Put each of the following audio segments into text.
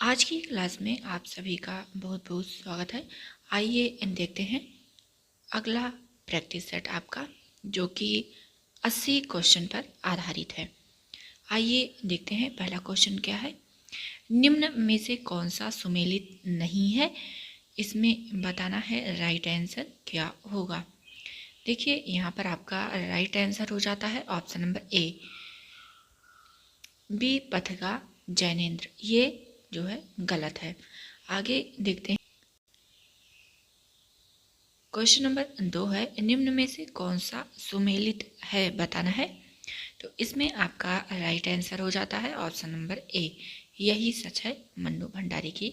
आज की क्लास में आप सभी का बहुत बहुत स्वागत है। आइए देखते हैं अगला प्रैक्टिस सेट आपका, जो कि 80 क्वेश्चन पर आधारित है। आइए देखते हैं पहला क्वेश्चन क्या है। निम्न में से कौन सा सुमेलित नहीं है, इसमें बताना है राइट आंसर क्या होगा। देखिए यहाँ पर आपका राइट आंसर हो जाता है ऑप्शन नंबर ए, बी पथिका जैनेन्द्र, ये जो है गलत है। आगे देखते हैं क्वेश्चन नंबर 2 है, निम्न में से कौन सा सुमेलित है बताना है। तो इसमें आपका राइट आंसर हो जाता है ऑप्शन नंबर ए, यही सच है, मन्नू भंडारी की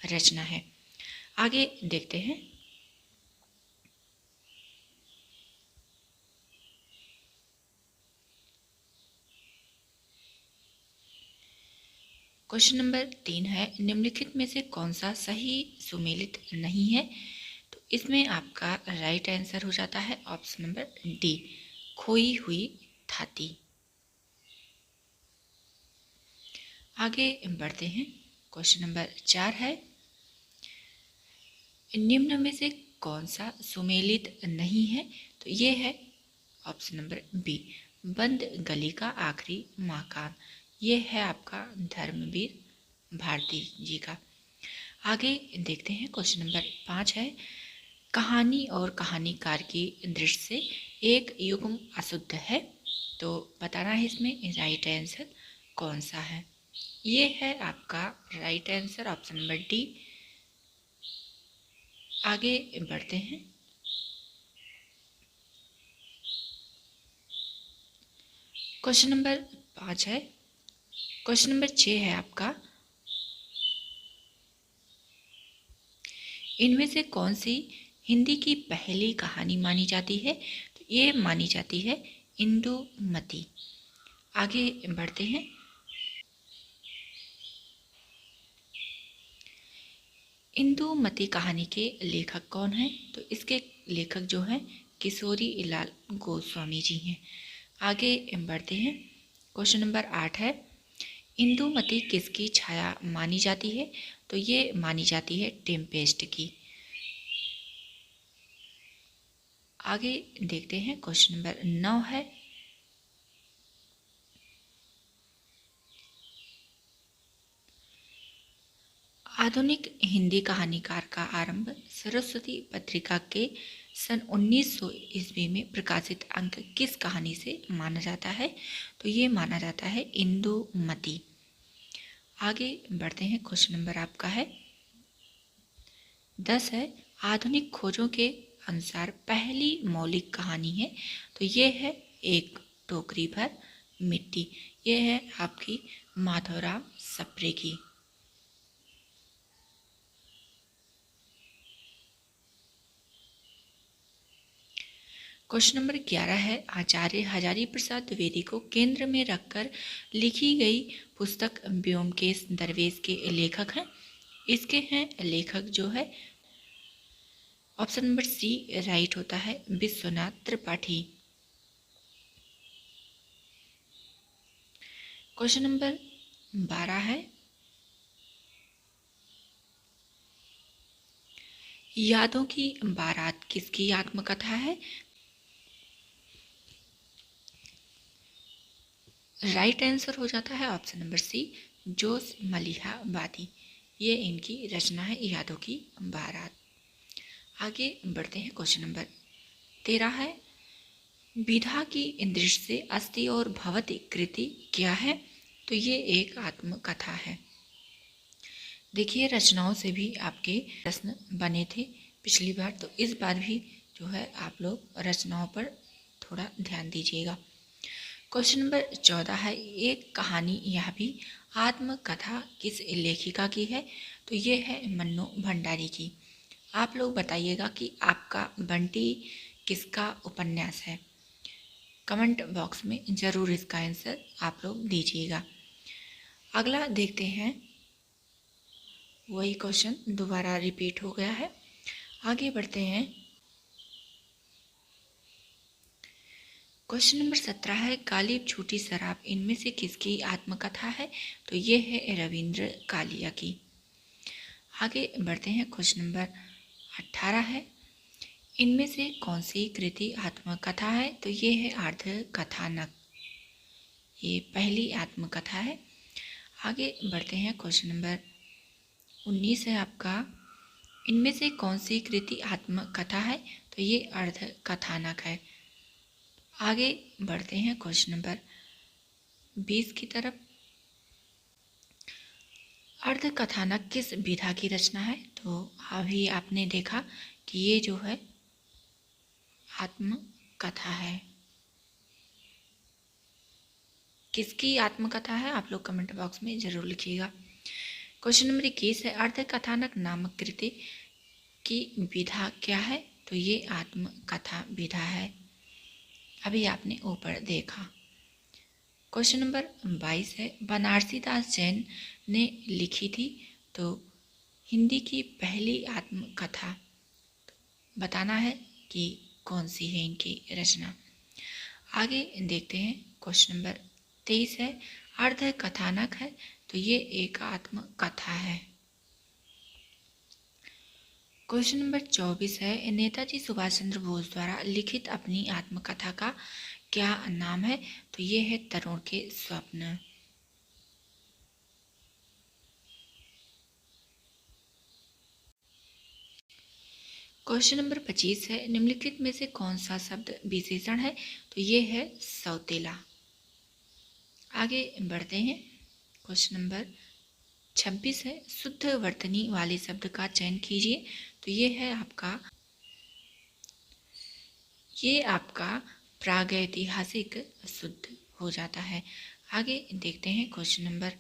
रचना है। आगे देखते हैं क्वेश्चन नंबर 3 है, निम्नलिखित में से कौन सा सही सुमेलित नहीं है। तो इसमें आपका राइट आंसर हो जाता है ऑप्शन नंबर डी, खोई हुई थाती। आगे बढ़ते हैं क्वेश्चन नंबर 4 है, निम्न में से कौन सा सुमेलित नहीं है। तो ये है ऑप्शन नंबर बी, बंद गली का आखिरी मकान, ये है आपका धर्मवीर भारती जी का। आगे देखते हैं क्वेश्चन नंबर 5 है, कहानी और कहानीकार की दृष्टि से एक युग्म अशुद्ध है। तो बताना है इसमें राइट आंसर कौन सा है। ये है आपका right answer option number D. आगे बढ़ते हैं क्वेश्चन नंबर 5 है, क्वेश्चन नंबर 6 है आपका, इनमें से कौन सी हिंदी की पहली कहानी मानी जाती है। तो ये मानी जाती है इंदुमती। आगे बढ़ते हैं इंदुमती कहानी के लेखक कौन हैं। तो इसके लेखक जो हैं किशोरी लाल गोस्वामी जी हैं। आगे बढ़ते हैं क्वेश्चन नंबर 8 है, इंदुमती किसकी छाया मानी जाती है। तो ये मानी जाती है टेम्पेस्ट की। आगे देखते हैं क्वेश्चन नंबर 9 है, आधुनिक हिंदी कहानीकार का आरंभ सरस्वती पत्रिका के सन 1900 ईस्वी में प्रकाशित अंक किस कहानी से माना जाता है। तो ये माना जाता है इंदुमती। आगे बढ़ते हैं क्वेश्चन नंबर आपका है 10 है, आधुनिक खोजों के अनुसार पहली मौलिक कहानी है। तो ये है एक टोकरी भर मिट्टी, ये है आपकी माधवराव सप्रे की। क्वेश्चन नंबर 11 है, आचार्य हजारी प्रसाद द्विवेदी को केंद्र में रखकर लिखी गई पुस्तक ब्योमकेश दरवेश के लेखक हैं। इसके हैं लेखक जो है ऑप्शन नंबर सी राइट होता है, विश्वनाथ त्रिपाठी। क्वेश्चन नंबर 12 है, यादों की बारात किसकी आत्मकथा है। राइट आंसर हो जाता है ऑप्शन नंबर सी, जोश मलिहाबादी, ये इनकी रचना है यादों की बारात। आगे बढ़ते हैं क्वेश्चन नंबर 13 है, विधा की दृष्टि से अस्ति और भवति कृति क्या है। तो ये एक आत्मकथा है। देखिए रचनाओं से भी आपके प्रश्न बने थे पिछली बार, तो इस बार भी जो है आप लोग रचनाओं पर थोड़ा ध्यान दीजिएगा। क्वेश्चन नंबर 14 है, एक कहानी यह भी आत्मकथा किस लेखिका की है। तो ये है मन्नू भंडारी की। आप लोग बताइएगा कि आपका बंटी किसका उपन्यास है। कमेंट बॉक्स में ज़रूर इसका आंसर आप लोग दीजिएगा। अगला देखते हैं, वही क्वेश्चन दोबारा रिपीट हो गया है। आगे बढ़ते हैं क्वेश्चन नंबर 17 है, गालिब झूठी शराब इनमें से किसकी आत्मकथा है। तो ये है रविंद्र कालिया की। आगे बढ़ते हैं। क्वेश्चन नंबर 18 है, इनमें से कौन सी कृति आत्मकथा है? तो ये है अर्ध कथानक, ये पहली आत्मकथा है। आगे बढ़ते हैं। क्वेश्चन नंबर 19 है आपका, इनमें से कौन सी कृति आत्मकथा है? तो ये अर्ध कथानक है। आगे बढ़ते हैं क्वेश्चन नंबर 20 की तरफ। अर्ध कथानक किस विधा की रचना है? तो अभी आपने देखा कि ये जो है आत्मकथा है। किसकी आत्मकथा है? आप लोग कमेंट बॉक्स में जरूर लिखिएगा। क्वेश्चन नंबर 21 है, अर्ध कथानक नामक कृति की विधा क्या है? तो ये आत्मकथा विधा है, अभी आपने ऊपर देखा। क्वेश्चन नंबर 22 है, बनारसी दास जैन ने लिखी थी, तो हिंदी की पहली आत्मकथा बताना है कि कौन सी है इनकी रचना। आगे देखते हैं। क्वेश्चन नंबर 23 है, अर्ध कथानक है, तो ये एक आत्मकथा है। क्वेश्चन नंबर 24 है, नेताजी सुभाष चंद्र बोस द्वारा लिखित अपनी आत्मकथा का क्या नाम है? तो ये है तरुण के स्वप्न। क्वेश्चन नंबर 25 है, निम्नलिखित में से कौन सा शब्द विशेषण है? तो ये है सौतेला। आगे बढ़ते हैं। क्वेश्चन नंबर 26 है, शुद्ध वर्तनी वाले शब्द का चयन कीजिए। तो ये आपका प्रागैतिहासिक शुद्ध हो जाता है। आगे देखते हैं। क्वेश्चन नंबर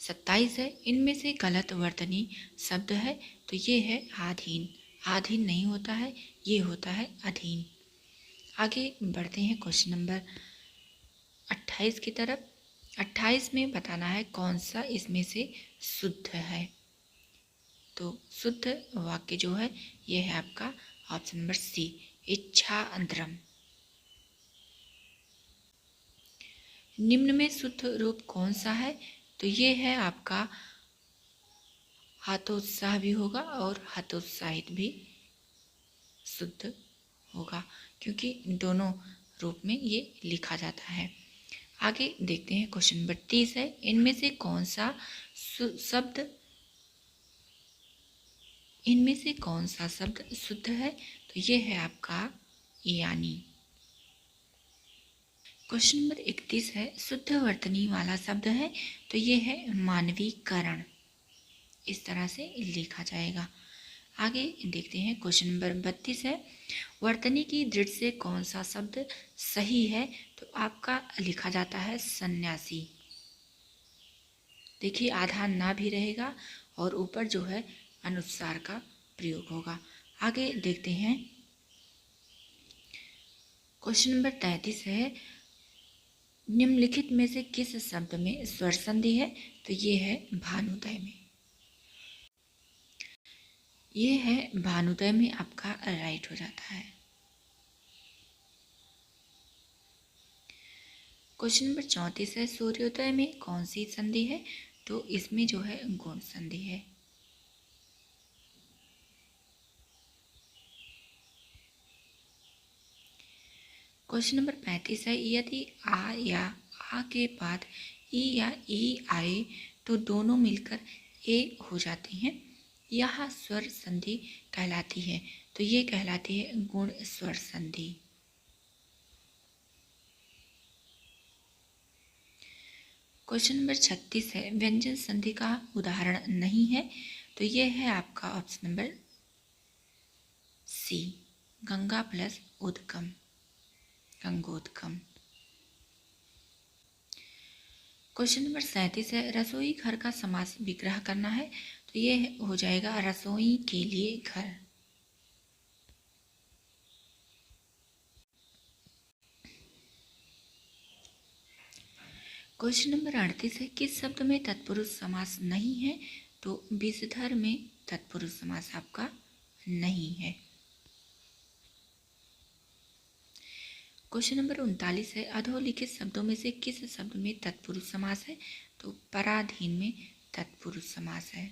27 है, इनमें से गलत वर्तनी शब्द है, तो ये है आधीन। आधीन नहीं होता है, ये होता है अधीन। आगे बढ़ते हैं क्वेश्चन नंबर 28 की तरफ। 28 में बताना है कौन सा इसमें से शुद्ध है। तो शुद्ध वाक्य जो है ये है आपका ऑप्शन नंबर सी, इच्छा अंतरम। निम्न में शुद्ध रूप कौन सा है? तो ये है आपका हतोत्साह भी होगा और हतोत्साहित भी शुद्ध होगा, क्योंकि दोनों रूप में ये लिखा जाता है। आगे देखते हैं। क्वेश्चन नंबर 30 है, इनमें से कौन सा शब्द शुद्ध है? तो ये है आपका यानी। क्वेश्चन नंबर 31 है, शुद्ध वर्तनी वाला शब्द है, तो ये है मानवीकरण। इस तरह से लिखा जाएगा। आगे देखते हैं। क्वेश्चन नंबर 32 है, वर्तनी की दृढ़ से कौन सा शब्द सही है? तो आपका लिखा जाता है सन्यासी। देखिए आधा ना भी रहेगा और ऊपर जो है अनुस्वार का प्रयोग होगा। आगे देखते हैं। क्वेश्चन नंबर 33 है, निम्नलिखित में से किस शब्द में स्वर संधि है? तो ये है भानुदय में। ये है भानुदय में आपका राइट हो जाता है। क्वेश्चन नंबर 34 है, सूर्योदय में कौन सी संधि है? तो इसमें जो है गुण संधि है। क्वेश्चन नंबर 35 है, यदि आ या आ के बाद ई या ई आए तो दोनों मिलकर ए हो जाती हैं, यह स्वर संधि कहलाती है। तो ये कहलाती है गुण स्वर संधि। क्वेश्चन नंबर 36 है, व्यंजन संधि का उदाहरण नहीं है, तो ये है आपका option number C, Ganga plus उद्गम, गंगोदगम। क्वेश्चन नंबर 37 है, रसोई घर का समास विग्रह करना है, तो ये हो जाएगा रसोई के लिए घर। क्वेश्चन नंबर 38 है, किस शब्द में तत्पुरुष समास नहीं है? तो विषधर में तत्पुरुष समास आपका नहीं है। क्वेश्चन नंबर 39 है, अधोलिखित शब्दों में से किस शब्द में तत्पुरुष समास है? तो पराधीन में तत्पुरुष समास है।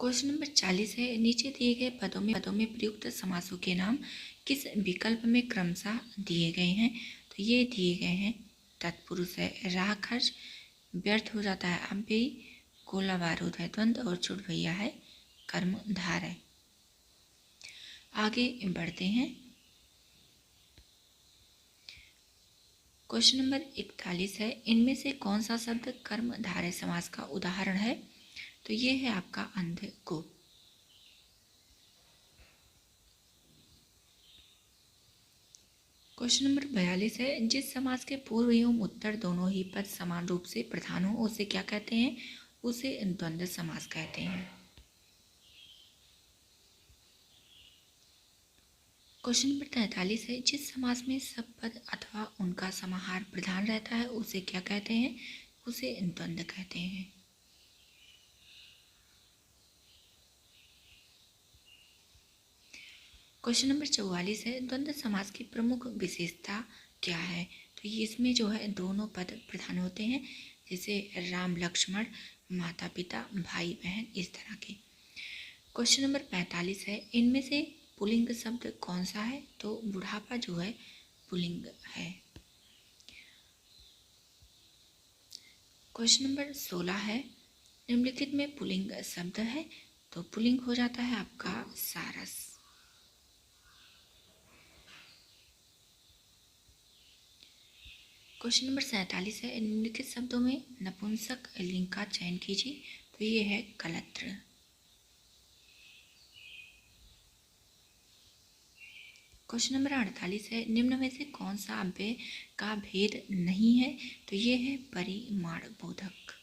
क्वेश्चन नंबर 40 है, नीचे दिए गए पदों में प्रयुक्त समासों के नाम किस विकल्प में क्रमशः दिए गए हैं? तो ये दिए गए हैं, तत्पुरुष है राह खर्च, व्यर्थ हो जाता है अव्ययी, गोला बारूद है द्वंद्व और छुट भैया है कर्मधार है। आगे बढ़ते हैं। क्वेश्चन नंबर 41 है, इनमें से कौन सा शब्द कर्मधारय समास का उदाहरण है? तो ये है आपका अंधकूप। क्वेश्चन नंबर 42 है, जिस समास के पूर्व एवं उत्तर दोनों ही पद समान रूप से प्रधान हो उसे क्या कहते हैं? उसे द्वंद्व समास कहते हैं। क्वेश्चन नंबर 43 है, जिस समास में सब पद अथवा उनका समाहार प्रधान रहता है उसे क्या कहते हैं? उसे द्वंद्व कहते हैं। क्वेश्चन नंबर 44 है, द्वंद्व समास की प्रमुख विशेषता क्या है? तो ये इसमें जो है दोनों पद प्रधान होते हैं, जैसे राम लक्ष्मण, माता पिता, भाई बहन, इस तरह के। क्वेश्चन नंबर 45 है, इनमें से पुल्लिंग शब्द कौन सा है? तो बुढ़ापा जो है पुल्लिंग है। क्वेश्चन नंबर 16 है, निम्नलिखित में पुल्लिंग शब्द है, तो पुल्लिंग हो जाता है आपका सारस। क्वेश्चन नंबर 47 है, निम्नलिखित शब्दों में नपुंसक लिंग का चयन कीजिए। तो ये है कलत्र। क्वेश्चन नंबर 48 है, निम्न में से कौन सा अव्यय का भेद नहीं है? तो ये है परिमाण बोधक।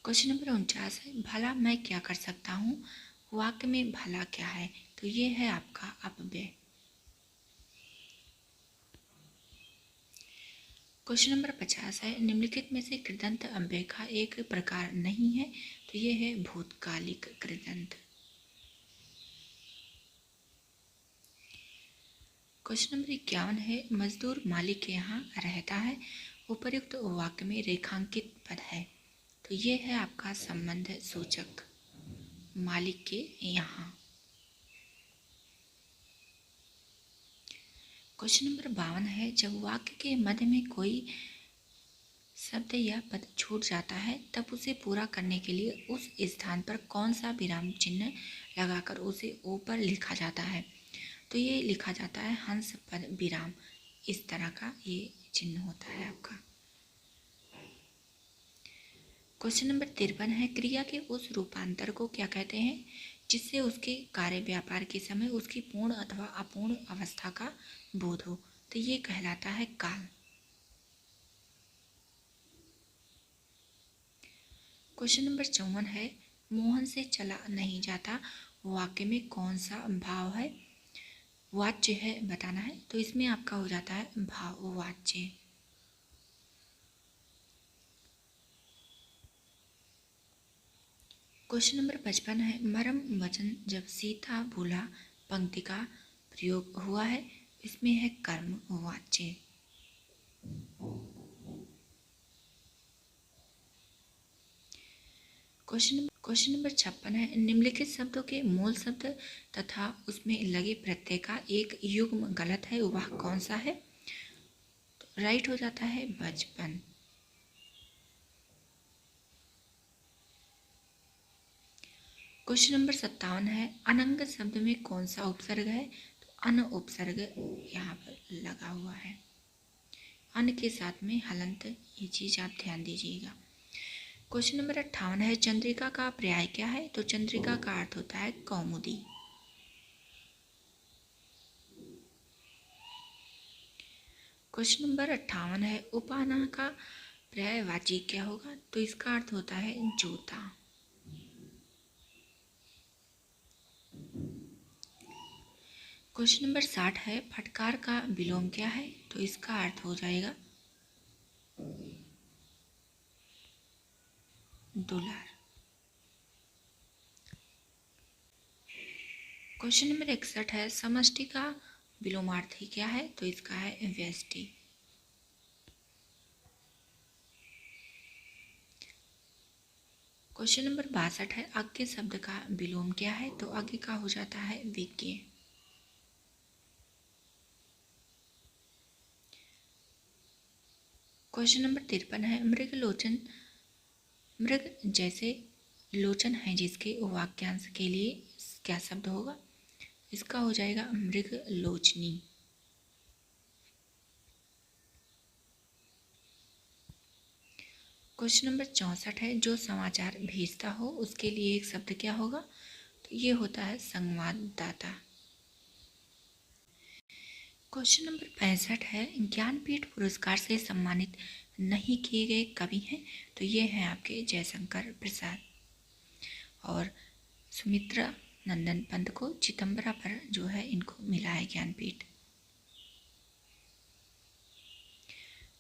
क्वेश्चन नंबर 49 है, भला मैं क्या कर सकता हूँ? वाक्य में भला क्या है? तो ये है आपका अपव्यय। क्वेश्चन नंबर 50 है, निम्नलिखित में से कृदंत अव्यय का एक प्रकार नहीं है? तो ये है भूतकालिक कृदंत। क्वेश्चन नंबर 51 है, मजदूर मालिक के यहाँ रहता है, उपर्युक्त वाक्य में रेखांकित पद है। तो ये है आपका संबंध सूचक, मालिक के यहाँ। क्वेश्चन नंबर 52 है, जब वाक्य के मध्य में कोई शब्द या पद छूट जाता है तब उसे पूरा करने के लिए उस स्थान पर कौन सा विराम चिन्ह लगाकर उसे ऊपर लिखा जाता है? तो ये लिखा जाता है हंस पद विराम, इस तरह का ये चिन्ह होता है आपका। क्वेश्चन नंबर 53 है, क्रिया के उस रूपांतर को क्या कहते हैं जिससे उसके कार्य व्यापार के समय उसकी पूर्ण अथवा अपूर्ण अवस्था का बोध हो? तो ये कहलाता है काल। क्वेश्चन नंबर 54 है, मोहन से चला नहीं जाता, वाक्य में कौन सा भाव है? वाच्य है बताना है, तो इसमें आपका हो जाता है भाववाच्य। क्वेश्चन नंबर 55 है, मरम वचन जब सीता भूला पंक्ति का प्रयोग हुआ है, इसमें है कर्म वाच्य। क्वेश्चन नंबर 56 है, निम्नलिखित शब्दों के मूल शब्द तथा उसमें लगे प्रत्यय का एक युग्म गलत है, वह कौन सा है? तो राइट हो जाता है बचपन। क्वेश्चन नंबर 57 है, अनंग शब्द में कौन सा उपसर्ग है? तो अन उपसर्ग यहाँ पर लगा हुआ है, अन के साथ में हलंत, ये चीज आप ध्यान दीजिएगा। क्वेश्चन नंबर 58 है, चंद्रिका का पर्याय क्या है? तो चंद्रिका का अर्थ होता है कौमुदी। क्वेश्चन नंबर 58 है, उपाना का पर्यायवाची क्या होगा? तो इसका अर्थ होता है जूता। क्वेश्चन नंबर 60 है, फटकार का विलोम क्या है? तो इसका अर्थ हो जाएगा दुलार। क्वेश्चन नंबर 61 है, समष्टि का विलोमार्थी क्या है? तो इसका है व्यष्टि। क्वेश्चन नंबर 62 है, अज्ञ शब्द का विलोम क्या है? तो अज्ञ का हो जाता है विज्ञ। क्वेश्चन नंबर 53 है, मृग लोचन, मृग जैसे लोचन है जिसके वाक्यांश के लिए क्या शब्द होगा? इसका हो जाएगा मृग लोचनी। क्वेश्चन नंबर 64 है, जो समाचार भेजता हो उसके लिए एक शब्द क्या होगा? तो ये होता है संवाददाता। क्वेश्चन नंबर 65 है, ज्ञानपीठ पुरस्कार से सम्मानित नहीं किए गए कवि हैं? तो ये हैं आपके जयशंकर प्रसाद और सुमित्रा नंदन पंत को चिदम्बरा पर जो है इनको मिला है ज्ञानपीठ।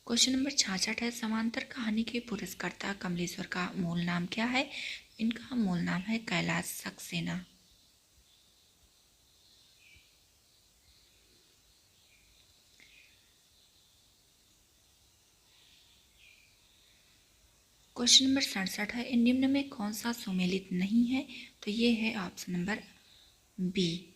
क्वेश्चन नंबर 66 है, समांतर कहानी के पुरस्कर्ता कमलेश्वर का मूल नाम क्या है? इनका मूल नाम है कैलाश सक्सेना। क्वेश्चन नंबर 67 है, निम्न में कौन सा सुमेलित नहीं है? तो ये है option number B.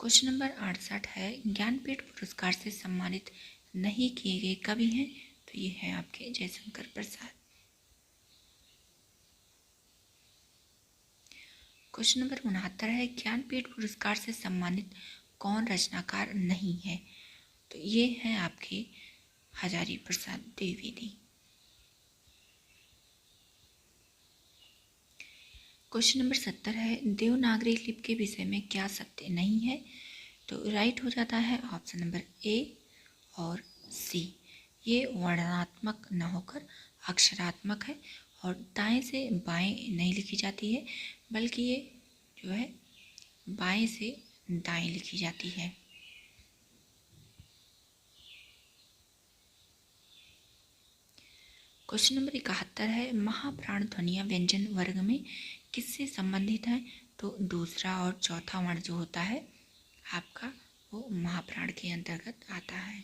Question number 68 है, ज्ञानपीठ पुरस्कार से सम्मानित नहीं किए गए कवि हैं? तो ये है आपके जयशंकर प्रसाद। क्वेश्चन नंबर 69 है, ज्ञानपीठ पुरस्कार से सम्मानित कौन रचनाकार नहीं है? तो ये हैं आपके हजारी प्रसाद द्विवेदी। क्वेश्चन नंबर 70 है, देवनागरी लिपि के विषय में क्या सत्य नहीं है? तो राइट हो जाता है ऑप्शन नंबर ए और सी। ये वर्णनात्मक न होकर अक्षरात्मक है और दाएं से बाएं नहीं लिखी जाती है, बल्कि ये जो है बाएं से दाएं लिखी जाती है। क्वेश्चन नंबर 71 है, महाप्राण ध्वनियाँ व्यंजन वर्ग में किससे संबंधित है? तो दूसरा और चौथा वर्ण जो होता है आपका वो महाप्राण के अंतर्गत आता है।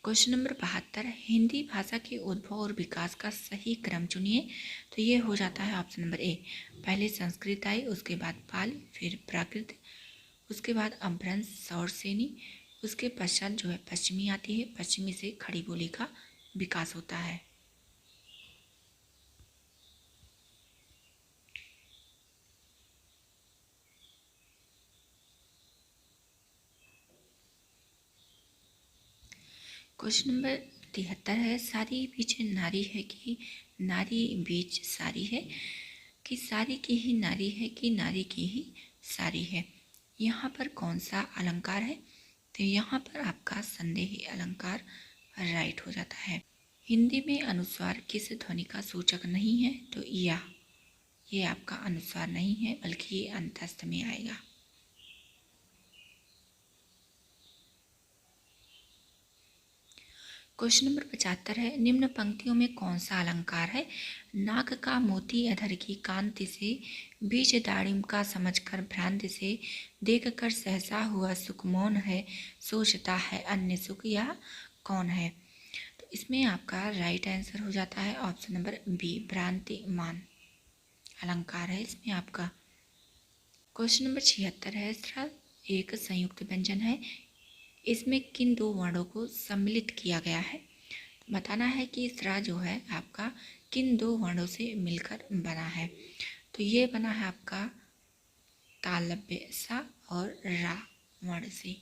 क्वेश्चन नंबर 72, हिंदी भाषा के उद्भव और विकास का सही क्रम चुनिए। तो ये हो जाता है ऑप्शन नंबर ए, पहले संस्कृत आई, उसके बाद पाली, फिर प्राकृत, उसके बाद अपभ्रंश सौरसेनी, उसके पश्चात जो है पश्चिमी आती है, पश्चिमी से खड़ी बोली का विकास होता है। क्वेश्चन नंबर 73 है, सारी बीच नारी है कि नारी बीच सारी है, कि सारी की ही नारी है कि नारी की ही सारी है? यहाँ पर कौन सा अलंकार है? तो यहाँ पर आपका संदेही अलंकार राइट हो जाता है। हिंदी में अनुस्वार किस ध्वनि का सूचक नहीं है? तो या, ये आपका अनुस्वार नहीं है बल्कि ये अंतस्थ में आएगा। क्वेश्चन नंबर 75 है, निम्न पंक्तियों में कौन सा अलंकार है? नाक का मोती अधर की कांति से, बीज दाड़िम का समझकर भ्रांति से, देख कर सहसा हुआ सुख मौन है, सोचता है अन्य सुख या कौन है? तो इसमें आपका राइट आंसर हो जाता है ऑप्शन नंबर बी, भ्रांति मान अलंकार है इसमें आपका। क्वेश्चन नंबर 76 है, स्रा एक संयुक्त व्यंजन है, इसमें किन दो वर्णों को सम्मिलित किया गया है? बताना है कि स्रा जो है आपका किन दो वर्णों से मिलकर बना है? तो ये बना है आपका तालव्य सा और रा वर्ण से।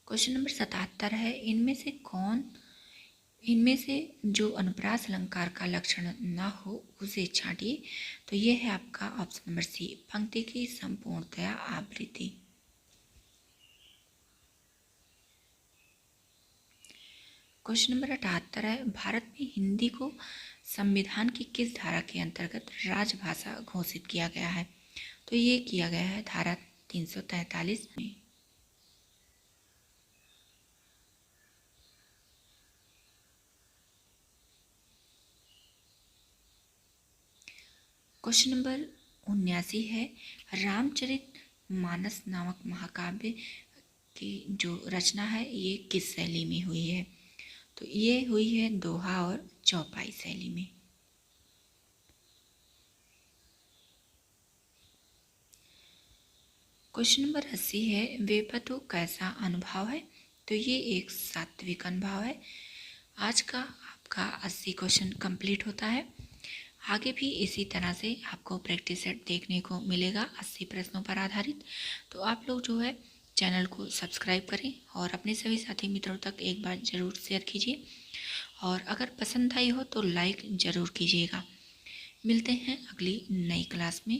क्वेश्चन नंबर 77 है, इनमें से जो अनुप्रास अलंकार का लक्षण न हो उसे छांटिए। तो ये है आपका ऑप्शन नंबर सी, पंक्ति की संपूर्णतया आवृत्ति। क्वेश्चन नंबर 78 है, भारत में हिंदी को संविधान की किस धारा के अंतर्गत राजभाषा घोषित किया गया है? तो ये किया गया है धारा 343 में। क्वेश्चन नंबर 79 है, रामचरित मानस नामक महाकाव्य की जो रचना है ये किस शैली में हुई है? तो ये हुई है दोहा और चौपाई शैली में। क्वेश्चन नंबर 80 है, वेपतु कैसा अनुभव है? तो ये एक सात्विक अनुभव है। आज का आपका 80 क्वेश्चन कंप्लीट होता है। आगे भी इसी तरह से आपको प्रैक्टिस सेट देखने को मिलेगा 80 प्रश्नों पर आधारित। तो आप लोग जो है चैनल को सब्सक्राइब करें और अपने सभी साथी मित्रों तक एक बार ज़रूर शेयर कीजिए, और अगर पसंद आई हो तो लाइक ज़रूर कीजिएगा। मिलते हैं अगली नई क्लास में।